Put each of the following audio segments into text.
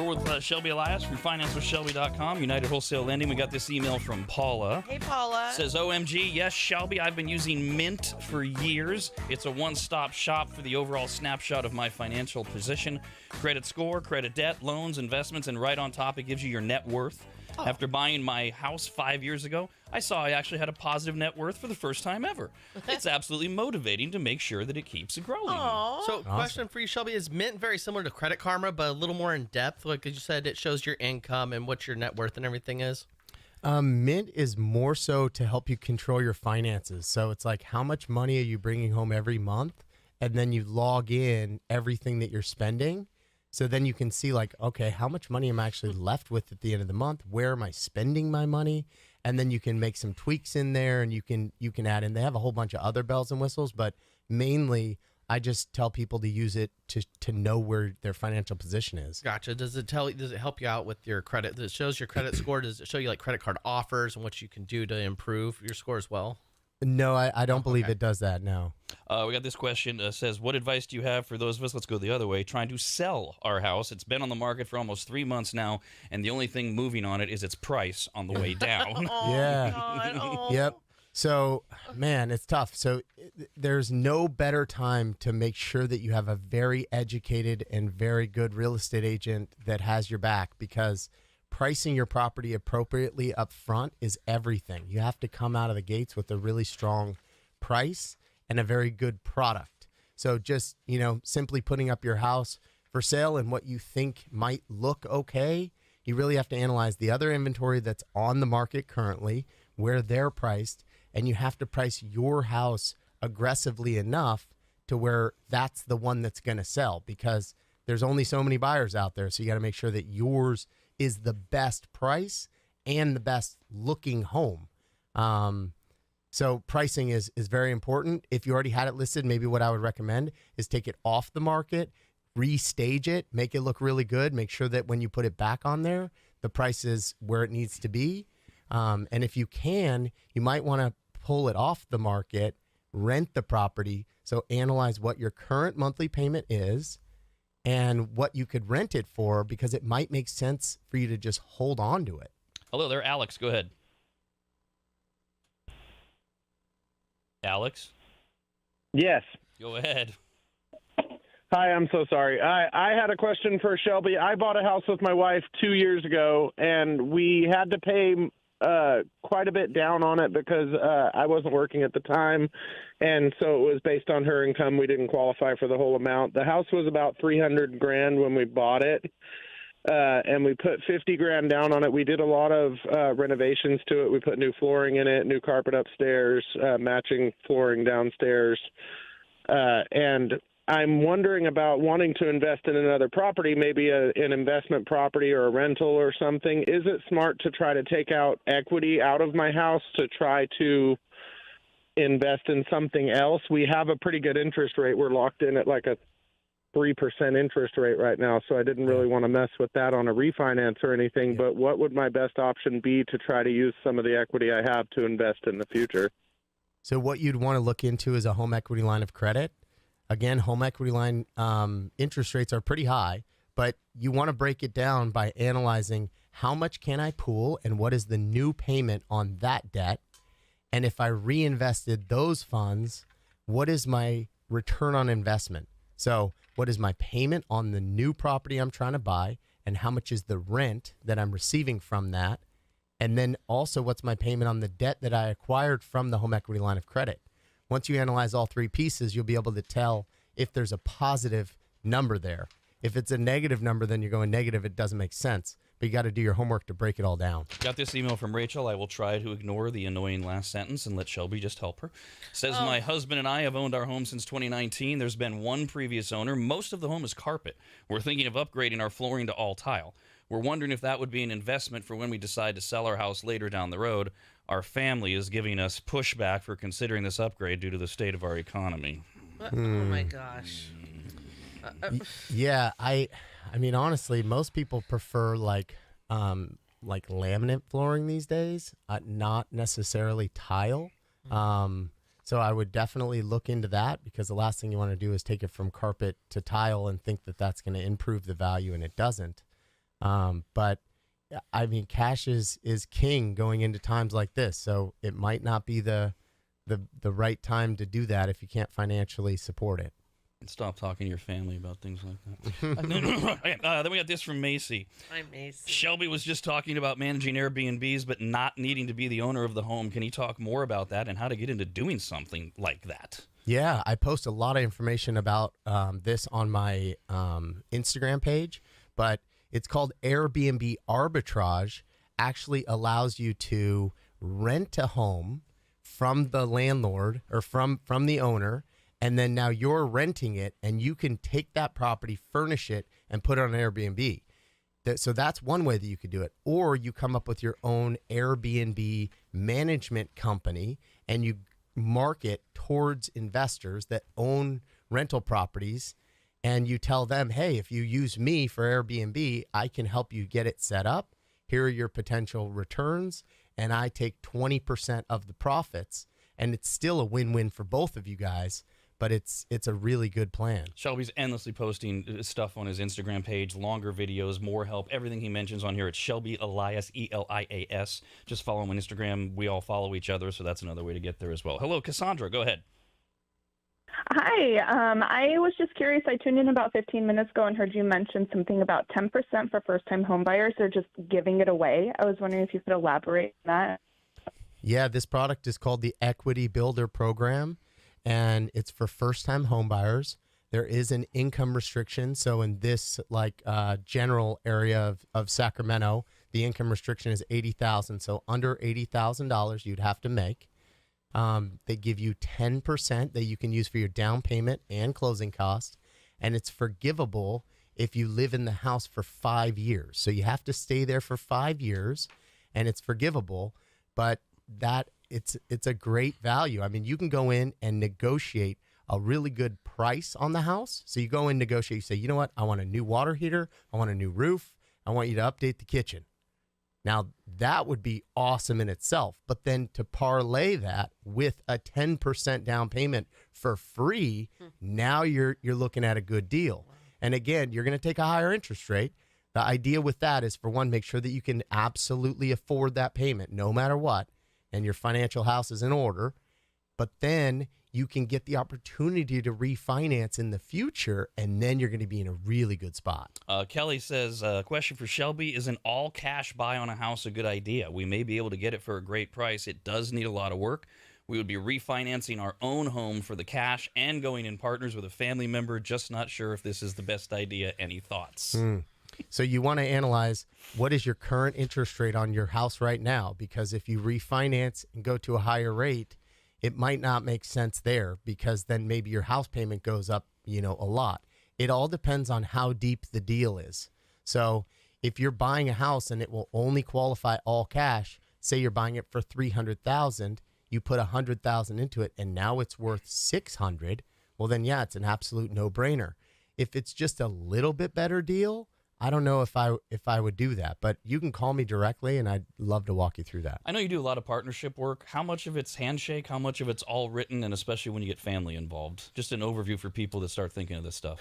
We're with Shelby Elias from financewithshelby.com, United Wholesale Lending. We got this email from Paula. Hey, Paula. Says, OMG, yes, Shelby, I've been using Mint for years. It's a one-stop shop for the overall snapshot of my financial position. Credit score, credit debt, loans, investments, and right on top, it gives you your net worth. Oh. After buying my house 5 years ago, I saw I actually had a positive net worth for the first time ever. It's absolutely motivating to make sure that it keeps growing. Aww. So, question for you, Shelby, is Mint very similar to Credit Karma, but a little more in depth? Like you said, it shows your income and what your net worth and everything is? Mint is more so to help you control your finances. So it's like, how much money are you bringing home every month? And then you log in everything that you're spending. So then you can see like, okay, how much money am I actually left with at the end of the month? Where am I spending my money? And then you can make some tweaks in there, and you can add in. They have a whole bunch of other bells and whistles, but mainly I just tell people to use it to know where their financial position is. Gotcha. Does it help you out with your credit? Does it shows your credit score? Does it show you like credit card offers and what you can do to improve your score as well? No, I don't believe it does that, no. We got this question, says, what advice do you have for those of us, let's go the other way, trying to sell our house? It's been on the market for almost 3 months now, and the only thing moving on it is its price on the way down. Yeah. God. Yep. So, man, it's tough. So there's no better time to make sure that you have a very educated and very good real estate agent that has your back, because pricing your property appropriately up front is everything. You have to come out of the gates with a really strong price and a very good product. So just, simply putting up your house for sale and what you think might look okay, you really have to analyze the other inventory that's on the market currently, where they're priced, and you have to price your house aggressively enough to where that's the one that's going to sell, because there's only so many buyers out there. So you got to make sure that yours is the best price and the best looking home. So pricing is very important. If you already had it listed, maybe what I would recommend is take it off the market, restage it, make it look really good. Make sure that when you put it back on there, the price is where it needs to be. And if you can, you might want to pull it off the market, rent the property. So analyze what your current monthly payment is and what you could rent it for, because it might make sense for you to just hold on to it. Hello there, Alex. Go ahead. Alex? Yes. Go ahead. Hi, I'm so sorry. I had a question for Shelby. I bought a house with my wife 2 years ago, and we had to pay quite a bit down on it because I wasn't working at the time, and so it was based on her income. We didn't qualify for the whole amount. The house was about $300,000 when we bought it, and we put $50,000 down on it. We did a lot of renovations to it. We put new flooring in it, new carpet upstairs, matching flooring downstairs, and I'm wondering about wanting to invest in another property, maybe an investment property or a rental or something. Is it smart to try to take out equity out of my house to try to invest in something else? We have a pretty good interest rate. We're locked in at like a 3% interest rate right now, so I didn't really want to mess with that on a refinance or anything. But what would my best option be to try to use some of the equity I have to invest in the future? So what you'd want to look into is a home equity line of credit. Again, home equity line interest rates are pretty high, but you want to break it down by analyzing how much can I pool and what is the new payment on that debt. And if I reinvested those funds, what is my return on investment? So what is my payment on the new property I'm trying to buy, and how much is the rent that I'm receiving from that? And then also, what's my payment on the debt that I acquired from the home equity line of credit? Once you analyze all three pieces, you'll be able to tell if there's a positive number there. If it's a negative number, then you're going negative. It doesn't make sense. But you got to do your homework to break it all down. Got this email from Rachel. I will try to ignore the annoying last sentence and let Shelby just help her. Says, my husband and I have owned our home since 2019. There's been one previous owner. Most of the home is carpet. We're thinking of upgrading our flooring to all tile. We're wondering if that would be an investment for when we decide to sell our house later down the road. Our family is giving us pushback for considering this upgrade due to the state of our economy. Oh, my gosh. Yeah, I mean, honestly, most people prefer like laminate flooring these days, not necessarily tile. So I would definitely look into that, because the last thing you want to do is take it from carpet to tile and think that that's going to improve the value, and it doesn't. But I mean, cash is king going into times like this. So it might not be the right time to do that if you can't financially support it. And stop talking to your family about things like that. Then we got this from Macy. Hi, Macy. Shelby was just talking about managing Airbnbs but not needing to be the owner of the home. Can he talk more about that and how to get into doing something like that? Yeah, I post a lot of information about this on my Instagram page, but it's called Airbnb arbitrage. Actually allows you to rent a home from the landlord or from the owner, and then now you're renting it, and you can take that property, furnish it, and put it on Airbnb. So that's one way that you could do it. Or you come up with your own Airbnb management company, and you market towards investors that own rental properties, and you tell them, hey, if you use me for Airbnb, I can help you get it set up. Here are your potential returns, and I take 20% of the profits, and it's still a win-win for both of you guys. But it's a really good plan. Shelby's endlessly posting stuff on his Instagram page, longer videos, more help, everything he mentions on here. It's Shelby Elias, Elias. Just follow him on Instagram. We all follow each other, so that's another way to get there as well. Hello, Cassandra. Go ahead. Hi. I was just curious. I tuned in about 15 minutes ago and heard you mention something about 10% for first-time home buyers. They're just giving it away. I was wondering if you could elaborate on that. Yeah, this product is called the Equity Builder Program, and it's for first-time home buyers. There is an income restriction. So in this general area of Sacramento, the income restriction is $80,000. So under $80,000 you'd have to make. They give you 10% that you can use for your down payment and closing costs, and it's forgivable if you live in the house for 5 years. So you have to stay there for 5 years, and it's forgivable, but it's a great value. I mean, you can go in and negotiate a really good price on the house. So you go in, negotiate, you say, you know what? I want a new water heater. I want a new roof. I want you to update the kitchen. Now, that would be awesome in itself. But then to parlay that with a 10% down payment for free, now you're looking at a good deal. And again, you're going to take a higher interest rate. The idea with that is, for one, make sure that you can absolutely afford that payment no matter what, and your financial house is in order. But then you can get the opportunity to refinance in the future, and then you're going to be in a really good spot. Kelly says, question for Shelby, is an all-cash buy on a house a good idea? We may be able to get it for a great price. It does need a lot of work. We would be refinancing our own home for the cash and going in partners with a family member. Just not sure if this is the best idea. Any thoughts? So you want to analyze, what is your current interest rate on your house right now? Because if you refinance and go to a higher rate, it might not make sense there, because then maybe your house payment goes up, a lot. It all depends on how deep the deal is. So if you're buying a house and it will only qualify all cash, say you're buying it for $300,000, you put $100,000 into it, and now it's worth $600,000. Well, then yeah, it's an absolute no-brainer. If it's just a little bit better deal, I don't know if I would do that, but you can call me directly, and I'd love to walk you through that. I know you do a lot of partnership work. How much of it's handshake? How much of it's all written, and especially when you get family involved? Just an overview for people that start thinking of this stuff.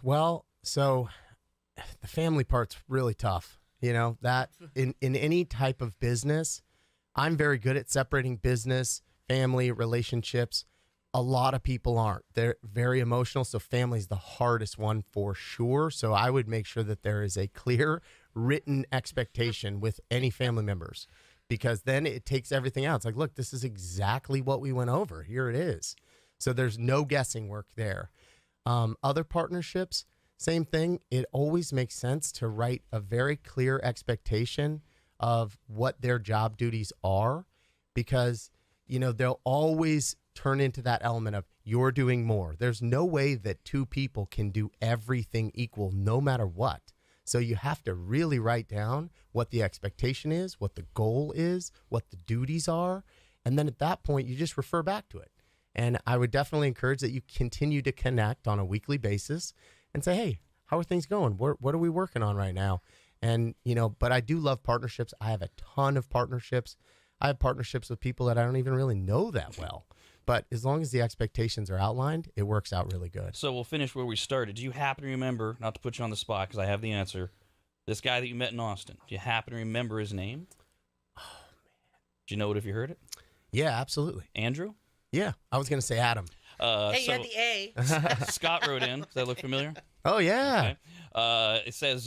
Well, so the family part's really tough. That in any type of business, I'm very good at separating business, family, relationships. A lot of people aren't. They're very emotional, so family's the hardest one for sure. So I would make sure that there is a clear written expectation with any family members, because then it takes everything out. It's like, look, this is exactly what we went over. Here it is. So there's no guessing work there. Other partnerships, same thing. It always makes sense to write a very clear expectation of what their job duties are, because, they'll always turn into that element of you're doing more. There's no way that two people can do everything equal no matter what. So you have to really write down what the expectation is, what the goal is, what the duties are. And then at that point, you just refer back to it. And I would definitely encourage that you continue to connect on a weekly basis and say, hey, how are things going? What are we working on right now? And, but I do love partnerships. I have a ton of partnerships. I have partnerships with people that I don't even really know that well. But as long as the expectations are outlined, it works out really good. So we'll finish where we started. Do you happen to remember, not to put you on the spot because I have the answer, This guy that you met in Austin, do you happen to remember his name? Oh, man. Do you know it if you heard it? Yeah, absolutely. Andrew? Yeah, I was going to say Adam. Hey, you had the A. Scott wrote in. Does that look familiar? Oh, yeah. Okay. It says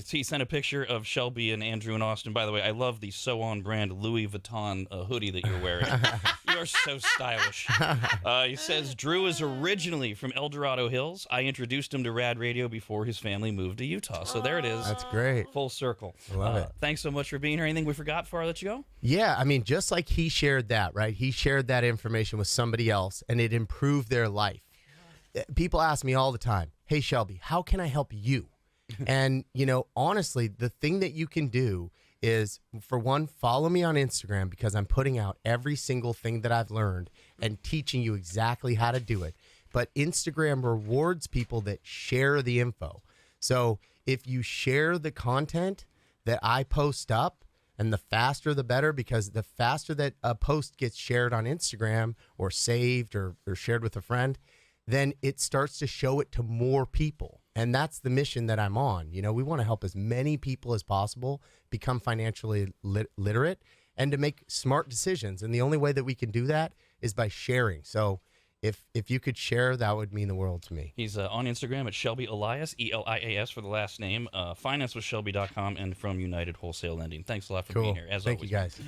he sent a picture of Shelby and Andrew in Austin. By the way, I love the so on brand Louis Vuitton hoodie that you're wearing. You are so stylish. He says Drew is originally from El Dorado Hills. I introduced him to Rad Radio before his family moved to Utah. So there it is. That's great. Full circle. Love it. Thanks so much for being here. Anything we forgot before I let you go? Yeah, I mean, just like he shared that, right? He shared that information with somebody else, and it improved their life. People ask me all the time, hey, Shelby, how can I help you? And, honestly, the thing that you can do is, for one, follow me on Instagram because I'm putting out every single thing that I've learned and teaching you exactly how to do it. But Instagram rewards people that share the info. So if you share the content that I post up, and the faster the better, because the faster that a post gets shared on Instagram or saved or shared with a friend, then it starts to show it to more people. And that's the mission that I'm on. We want to help as many people as possible become financially literate and to make smart decisions. And the only way that we can do that is by sharing. So if you could share, that would mean the world to me. He's on Instagram at Shelby Elias, Elias for the last name, financewithshelby.com, and from United Wholesale Lending. Thanks a lot for being here. As Thank always. you, guys.